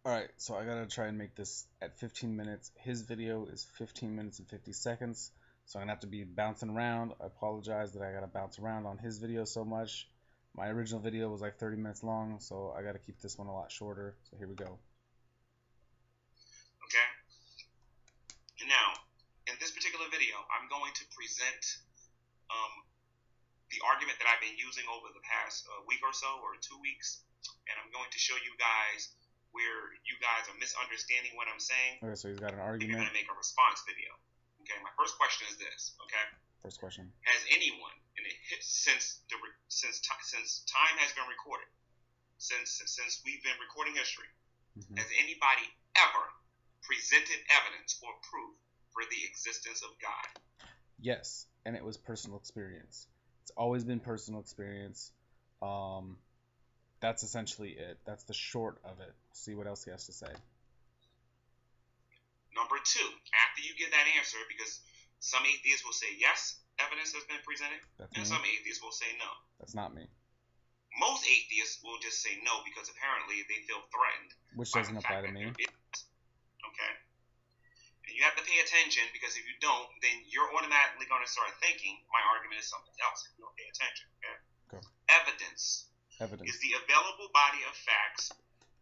Alright, so I gotta try and make this at 15 minutes. His video is 15 minutes and 50 seconds, so I'm gonna have to be bouncing around. I apologize that I gotta bounce around on his video so much. My original video was like 30 minutes long, so I gotta keep this one a lot shorter. So here we go. Okay? And now, in this particular video, I'm going to present the argument that I've been using over the past week or so, or 2 weeks, and I'm going to show you guys where you guys are misunderstanding what I'm saying. Okay, so he's got an argument. You're going to make a response video. Okay, my first question is this. Okay. First question. Has anyone, since time has been recorded, since we've been recording history, has anybody ever presented evidence or proof for the existence of God? Yes, and it was personal experience. It's always been personal experience. That's essentially it. That's the short of it. See what else he has to say. Number two, after you get that answer, because some atheists will say yes, evidence has been presented, and some atheists will say no. That's not me. Most atheists will just say no because apparently they feel threatened. Which doesn't apply to me. Okay? And you have to pay attention, because if you don't, then you're automatically going to start thinking my argument is something else if you don't pay attention. Okay? Evidence is the available body of facts.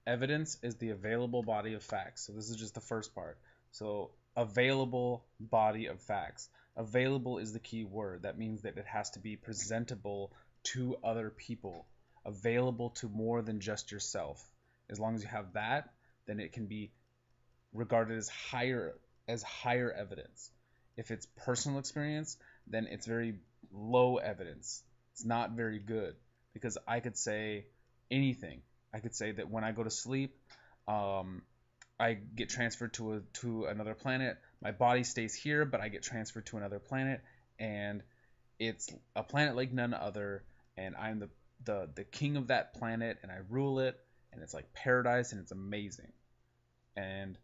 Evidence is the available body of facts. So this is just the first part. So available body of facts. Available is the key word. That means that it has to be presentable to other people. Available to more than just yourself. As long as you have that, then it can be regarded as higher evidence. If it's personal experience, then it's very low evidence. It's not very good, because I could say anything. I could say that when I go to sleep, I get transferred to another planet. My body stays here, but I get transferred to another planet, and it's a planet like none other, and I'm the king of that planet, and I rule it, and it's like paradise, and it's amazing. And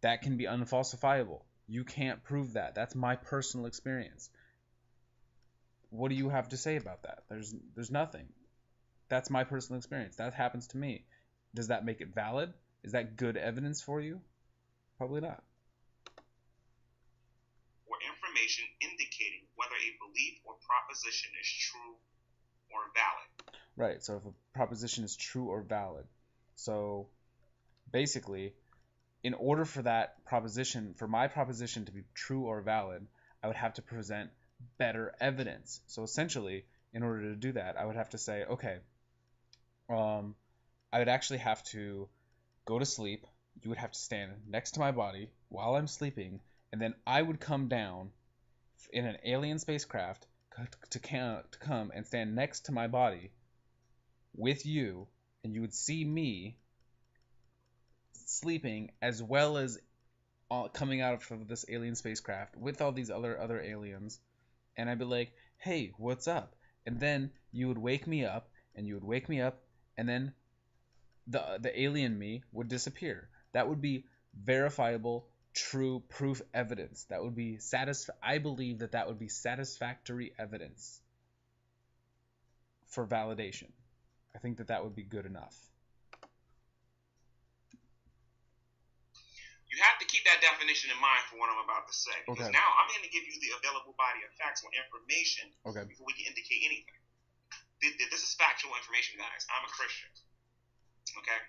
that can be unfalsifiable. You can't prove that. That's my personal experience. What do you have to say about that? There's nothing. That's my personal experience. That happens to me. Does that make it valid? Is that good evidence for you? Probably not. Or information indicating whether a belief or proposition is true or valid. Right, so if a proposition is true or valid. So basically, in order for that proposition, for my proposition to be true or valid, I would have to present better evidence. So essentially, in order to do that, I would have to say, okay, I would actually have to go to sleep. You would have to stand next to my body while I'm sleeping, and then I would come down in an alien spacecraft to come and stand next to my body with you, and you would see me sleeping as well as coming out of this alien spacecraft with all these other aliens, and I'd be like, hey, what's up? And then you would wake me up, and you would wake me up, and then the alien me would disappear. That would be verifiable, true proof evidence. That would be I believe that would be satisfactory evidence for validation. I think that would be good enough. You have to keep that definition in mind for what I'm about to say, because now I'm going to give you the available body of facts or information before we can indicate anything. This is factual information, guys. I'm a Christian. Okay?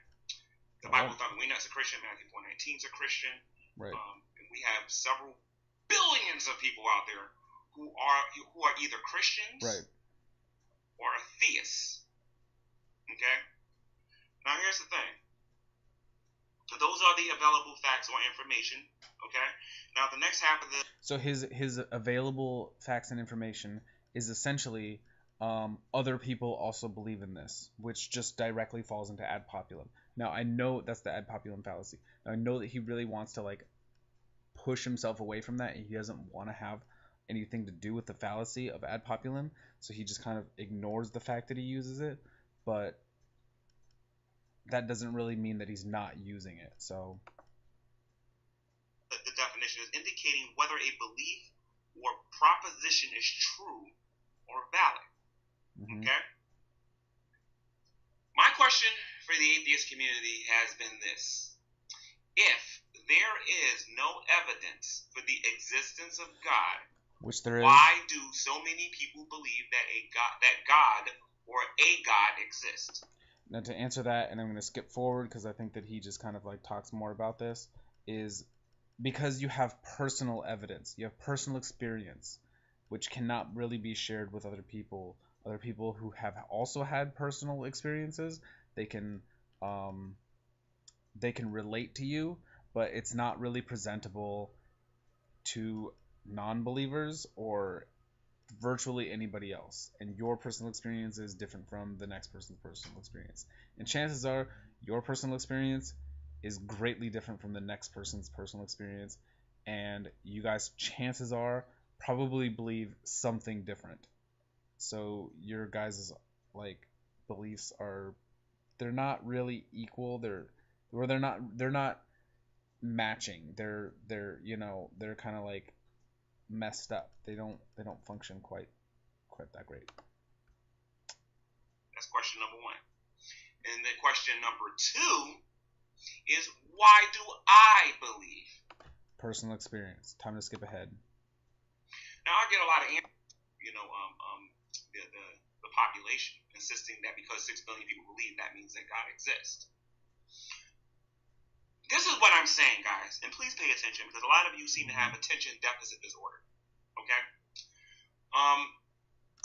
The Bible tells me we're not a Christian. Matthew 4:19 is a Christian. Right. And we have several billions of people out there who are either Christians or atheists. Okay? Now here's the thing. Those are the available facts or information. Okay? Now the next half of the... So his available facts and information is essentially other people also believe in this, which just directly falls into ad populum. Now I know that's the ad populum fallacy. Now, I know that he really wants to like push himself away from that, and he doesn't want to have anything to do with the fallacy of ad populum, so he just kind of ignores the fact that he uses it, but that doesn't really mean that he's not using it. So the definition is indicating whether a belief or proposition is true or valid. Okay? My question for the atheist community has been this. If there is no evidence for the existence of God, which there is, why do so many people believe that God or a God exists? Now to answer that, and I'm going to skip forward because I think that he just kind of like talks more about this, is because you have personal evidence, you have personal experience, which cannot really be shared with other people. Other people who have also had personal experiences, they can relate to you, but it's not really presentable to non-believers or virtually anybody else. And your personal experience is different from the next person's personal experience. And chances are your personal experience is greatly different from the next person's personal experience. And you guys, chances are, probably believe something different. So your guys' like beliefs they're not really equal. They're not matching. They're kind of like messed up. They don't function quite that great. That's question number one. And then question number two is, why do I believe? Personal experience. Time to skip ahead. Now I get a lot of answers, the population insisting that because 6 billion people believe, that means that God exists. This is what I'm saying, guys, and please pay attention because a lot of you seem to have attention deficit disorder. Okay?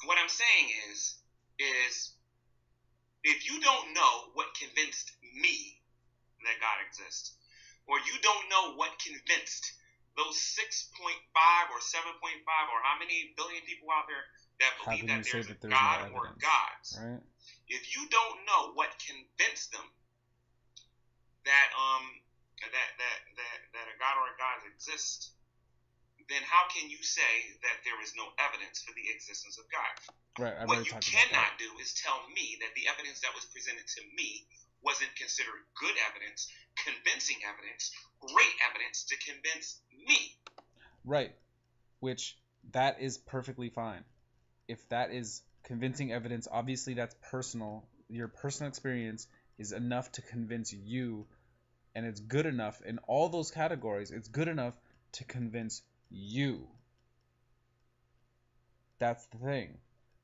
What I'm saying is if you don't know what convinced me that God exists, or you don't know what convinced those 6.5 or 7.5 or how many billion people out there that believe that there's a God or gods, right? If you don't know what convinced them that that a God or a God exists, then how can you say that there is no evidence for the existence of God? Right. What you cannot do is tell me that the evidence that was presented to me wasn't considered good evidence, convincing evidence, great evidence to convince me. Right. Which that is perfectly fine. If that is convincing evidence, obviously that's personal. Your personal experience is enough to convince you, and it's good enough in all those categories. It's good enough to convince you. That's the thing.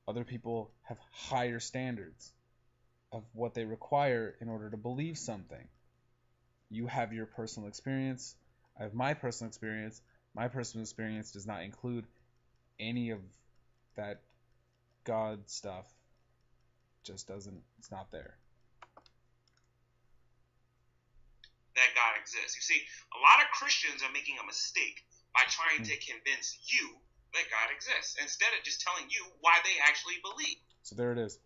Other people have higher standards of what they require in order to believe something. You have your personal experience. I have my personal experience. My personal experience does not include any of that God stuff. Just doesn't, it's not there. That God exists. You see, a lot of Christians are making a mistake by trying to convince you that God exists instead of just telling you why they actually believe. So there it is.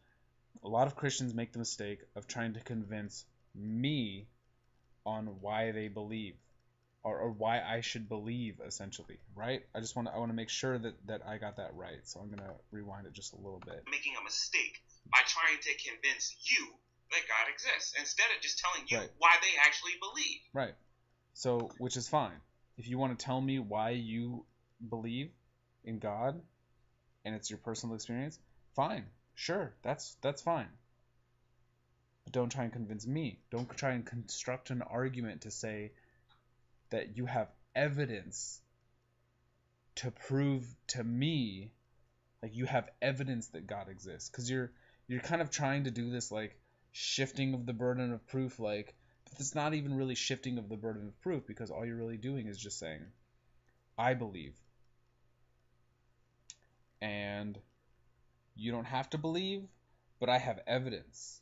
A lot of Christians make the mistake of trying to convince me on why they believe, or why I should believe, essentially, right? I want to make sure that I got that right. So I'm gonna rewind it just a little bit. Making a mistake by trying to convince you that God exists instead of just telling you why they actually believe. Right. So, which is fine. If you want to tell me why you believe in God and it's your personal experience, fine. Sure, that's fine. But don't try and convince me. Don't try and construct an argument to say that you have evidence to prove to me, like you have evidence that God exists. Because you're kind of trying to do this like shifting of the burden of proof, like, but it's not even really shifting of the burden of proof, because all you're really doing is just saying, I believe. And you don't have to believe, but I have evidence.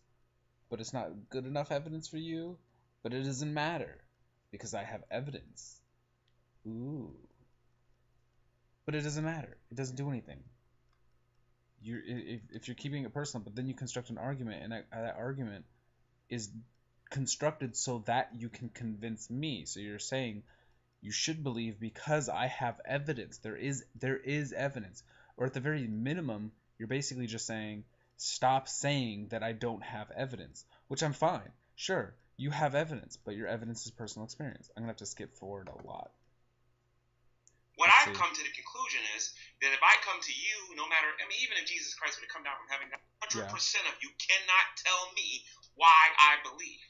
But it's not good enough evidence for you, but it doesn't matter, because I have evidence. Ooh. But it doesn't matter. It doesn't do anything. If you're keeping it personal, but then you construct an argument, and that argument is constructed so that you can convince me. So you're saying you should believe because I have evidence. There is evidence. Or at the very minimum, you're basically just saying, stop saying that I don't have evidence, which I'm fine. Sure, you have evidence, but your evidence is personal experience. I'm going to have to skip forward a lot. What I've come to the conclusion is that if I come to you, no matter, I mean, even if Jesus Christ would have come down from heaven, 100% of you cannot tell me why I believe.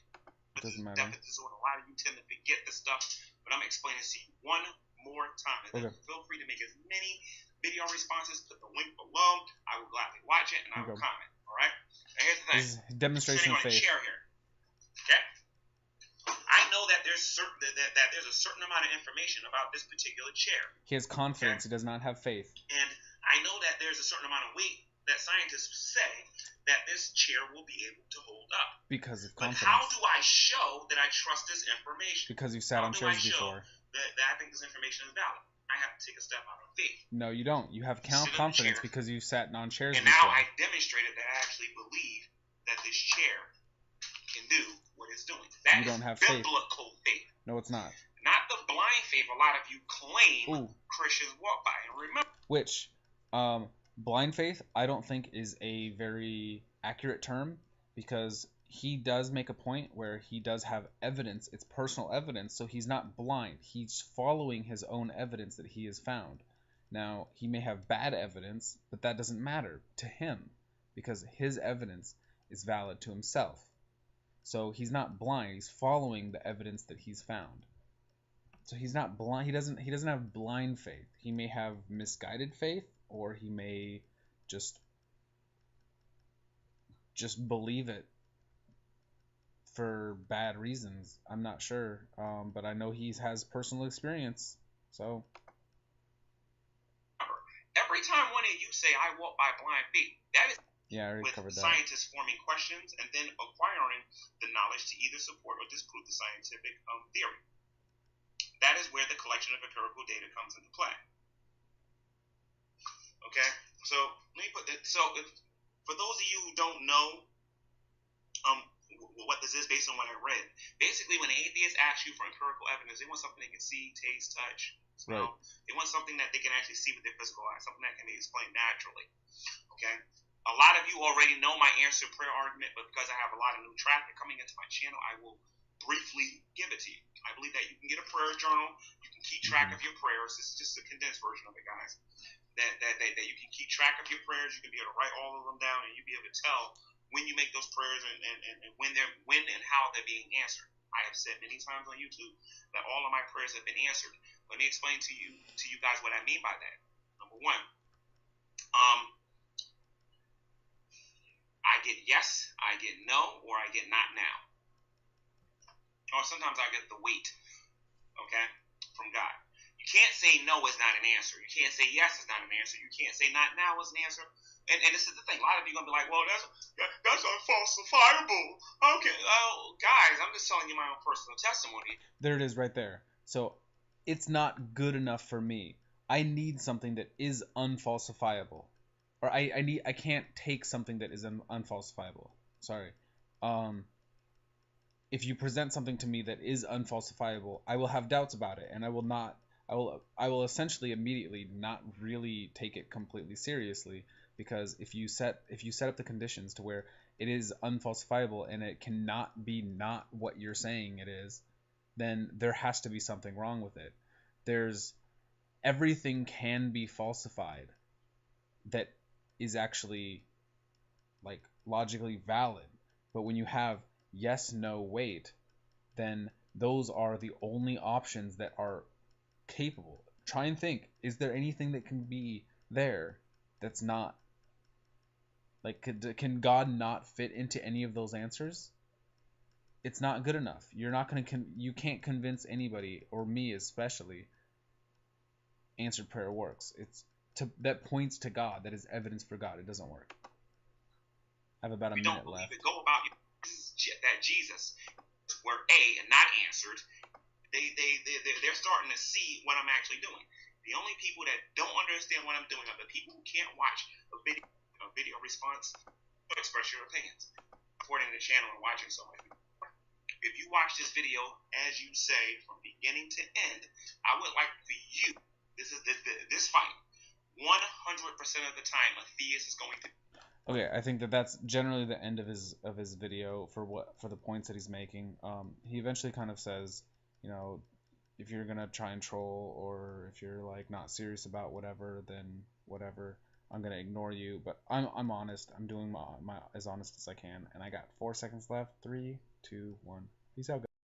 Doesn't matter. Disorder. Why do you tend to forget this stuff? But I'm explaining to you one more time. Okay. Feel free to make as many video responses. Put the link below. I will gladly watch it and I will comment. All right. Now here's the thing. This is demonstration of faith. Chair here. Okay. I know that there's a certain amount of information about this particular chair. He has confidence. Okay? He does not have faith. And I know that there's a certain amount of weight that scientists say that this chair will be able to hold up. Because of confidence. But how do I show that I trust this information? Because you've sat on chairs before. That I think this information is valid. I have to take a step out of faith. No, you don't. You have confidence because you've sat on chairs before. And now I demonstrated that I actually believe that this chair can do what it's doing. That you don't have biblical faith. No, it's not. Not the blind faith a lot of you claim Christians walk by. And remember, which, blind faith, I don't think is a very accurate term, because he does make a point where he does have evidence. It's personal evidence, so he's not blind. He's following his own evidence that he has found. Now, he may have bad evidence, but that doesn't matter to him, because his evidence is valid to himself. So he's not blind. He's following the evidence that he's found. So he's not blind. He doesn't have blind faith. He may have misguided faith, or he may just believe it for bad reasons. I'm not sure, but I know he has personal experience. So every time one of you say I walk by blind faith, that is I already covered that. Scientists forming questions and then acquiring the knowledge to either support or disprove the scientific theory. That is where the collection of empirical data comes into play. Okay, so let me put that. So, for those of you who don't know what this is based on what I read, basically when an atheist asks you for empirical evidence, they want something they can see, taste, touch, smell. Right. They want something that they can actually see with their physical eyes, something that can be explained naturally. Okay, a lot of you already know my answer prayer argument, but because I have a lot of new traffic coming into my channel, I will briefly give it to you. I believe that you can get a prayer journal, you can keep track of your prayers. This is just a condensed version of it, guys. That you can keep track of your prayers, you can be able to write all of them down, and you'll be able to tell when you make those prayers and when and how they're being answered. I have said many times on YouTube that all of my prayers have been answered. Let me explain to you guys what I mean by that. Number one, I get yes, I get no, or I get not now. Or sometimes I get the wait, okay, from God. You can't say no is not an answer. You can't say yes is not an answer. You can't say not now is an answer. And this is the thing. A lot of you are going to be like, well, that's unfalsifiable. Okay, guys, I'm just telling you my own personal testimony. There it is right there. So it's not good enough for me. I need something that is unfalsifiable. Or I can't take something that is unfalsifiable. Sorry. If you present something to me that is unfalsifiable, I will have doubts about it, and I will essentially immediately not really take it completely seriously, because if you set up the conditions to where it is unfalsifiable and it cannot be not what you're saying it is, then there has to be something wrong with it. Everything can be falsified that is actually like logically valid, but when you have yes, no, wait, then those are the only options that are capable. Try and think, is there anything that can be there that's not, like, can God not fit into any of those answers? It's not good enough. You can't convince anybody, or me especially, answered prayer works. That points to God, that is evidence for God. It doesn't work. I have about a minute left. Go about that Jesus were and not answered. They're starting to see what I'm actually doing. The only people that don't understand what I'm doing are the people who can't watch a video response or express your opinions. Supporting the channel and watching so much. If you watch this video as you say from beginning to end, I would like for you. This fight. 100% of the time, a theist is going to. Okay, I think that's generally the end of his video for the points that he's making. He eventually kind of says, if you're gonna try and troll, or if you're like not serious about whatever, then whatever. I'm gonna ignore you. But I'm honest. I'm doing my as honest as I can. And I got 4 seconds left. 3, 2, 1. Peace out, guys.